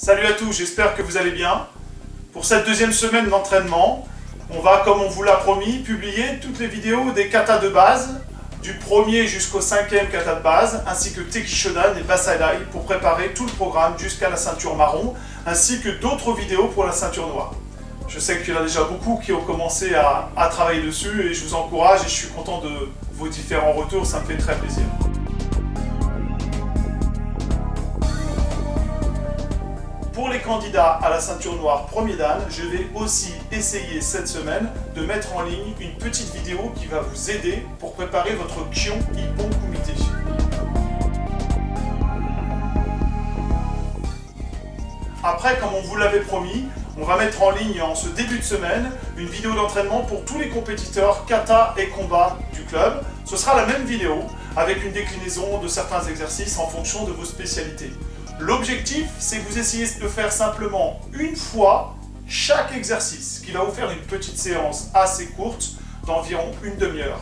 Salut à tous, j'espère que vous allez bien. Pour cette deuxième semaine d'entraînement, on va, comme on vous l'a promis, publier toutes les vidéos des katas de base, du premier jusqu'au cinquième kata de base, ainsi que Teki Shodan et Basadai pour préparer tout le programme jusqu'à la ceinture marron, ainsi que d'autres vidéos pour la ceinture noire. Je sais qu'il y en a déjà beaucoup qui ont commencé à travailler dessus et je vous encourage et je suis content de vos différents retours, ça me fait très plaisir. Pour les candidats à la ceinture noire premier dan, je vais aussi essayer cette semaine de mettre en ligne une petite vidéo qui va vous aider pour préparer votre Kyon Ippon Kumite. Après, comme on vous l'avait promis, on va mettre en ligne en ce début de semaine une vidéo d'entraînement pour tous les compétiteurs kata et combat du club. Ce sera la même vidéo avec une déclinaison de certains exercices en fonction de vos spécialités. L'objectif, c'est que vous essayez de faire simplement une fois chaque exercice, ce qui va vous faire une petite séance assez courte d'environ une demi-heure.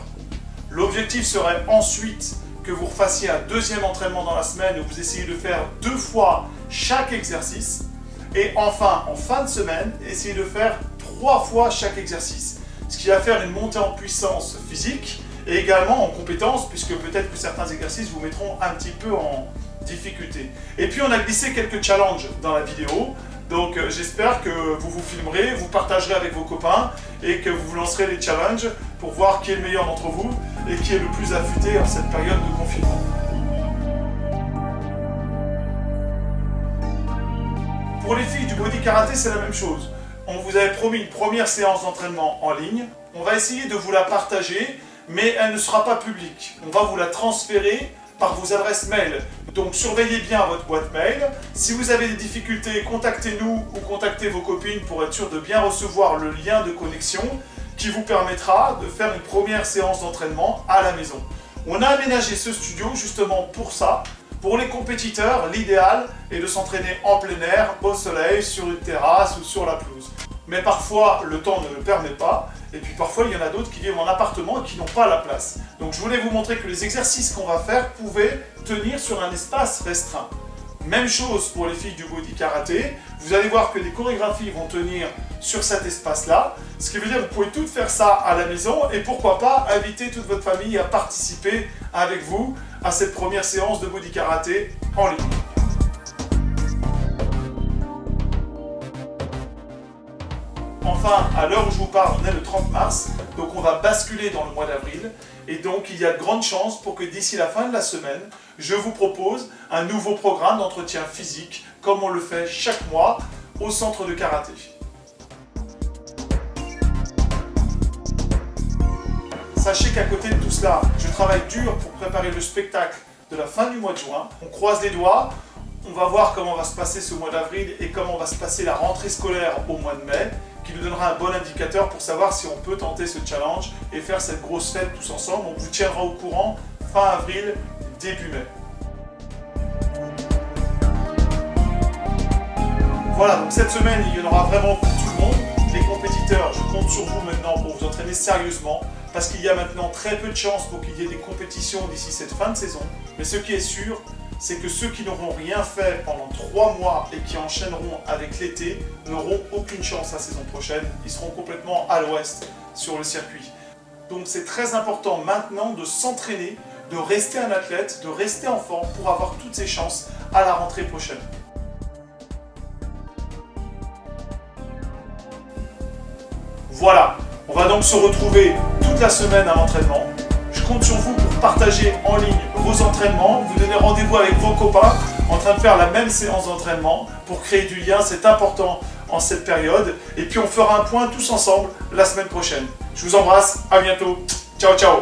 L'objectif serait ensuite que vous refassiez un deuxième entraînement dans la semaine où vous essayez de faire 2 fois chaque exercice. Et enfin, en fin de semaine, essayez de faire 3 fois chaque exercice. Ce qui va faire une montée en puissance physique et également en compétence, puisque peut-être que certains exercices vous mettront un petit peu en difficulté. Et puis on a glissé quelques challenges dans la vidéo. Donc j'espère que vous vous filmerez, vous partagerez avec vos copains et que vous lancerez les challenges pour voir qui est le meilleur d'entre vous et qui est le plus affûté en cette période de confinement. Pour les filles du body karaté, c'est la même chose. On vous avait promis une première séance d'entraînement en ligne. On va essayer de vous la partager, mais elle ne sera pas publique. On va vous la transférer par vos adresses mail. Donc surveillez bien votre boîte mail. Si vous avez des difficultés, contactez-nous ou contactez vos copines pour être sûr de bien recevoir le lien de connexion qui vous permettra de faire une première séance d'entraînement à la maison. On a aménagé ce studio justement pour ça. Pour les compétiteurs, l'idéal est de s'entraîner en plein air, au soleil, sur une terrasse ou sur la pelouse. Mais parfois, le temps ne le permet pas. Et puis parfois, il y en a d'autres qui vivent en appartement et qui n'ont pas la place. Donc je voulais vous montrer que les exercices qu'on va faire pouvaient tenir sur un espace restreint. Même chose pour les filles du body karaté. Vous allez voir que les chorégraphies vont tenir sur cet espace-là. Ce qui veut dire que vous pouvez toutes faire ça à la maison et pourquoi pas inviter toute votre famille à participer avec vous à cette première séance de body karaté en ligne. Enfin, à l'heure où je vous parle, on est le 30 mars, donc on va basculer dans le mois d'avril. Et donc, il y a de grandes chances pour que d'ici la fin de la semaine, je vous propose un nouveau programme d'entretien physique, comme on le fait chaque mois au centre de karaté. Sachez qu'à côté de tout cela, je travaille dur pour préparer le spectacle de la fin du mois de juin. On croise les doigts, on va voir comment va se passer ce mois d'avril et comment va se passer la rentrée scolaire au mois de mai, qui nous donnera un bon indicateur pour savoir si on peut tenter ce challenge et faire cette grosse fête tous ensemble. On vous tiendra au courant fin avril, début mai. Voilà, donc cette semaine, il y en aura vraiment pour tout le monde. Les compétiteurs, je compte sur vous maintenant pour vous entraîner sérieusement, parce qu'il y a maintenant très peu de chances pour qu'il y ait des compétitions d'ici cette fin de saison. Mais ce qui est sûr, c'est que ceux qui n'auront rien fait pendant 3 mois et qui enchaîneront avec l'été n'auront aucune chance la saison prochaine. Ils seront complètement à l'ouest sur le circuit. Donc c'est très important maintenant de s'entraîner, de rester un athlète, de rester en forme pour avoir toutes ses chances à la rentrée prochaine. Voilà, on va donc se retrouver toute la semaine à l'entraînement. Je compte sur vous pour partager en ligne vos entraînements, vous donner rendez-vous avec vos copains en train de faire la même séance d'entraînement pour créer du lien, c'est important en cette période. Et puis on fera un point tous ensemble la semaine prochaine. Je vous embrasse, à bientôt, ciao ciao.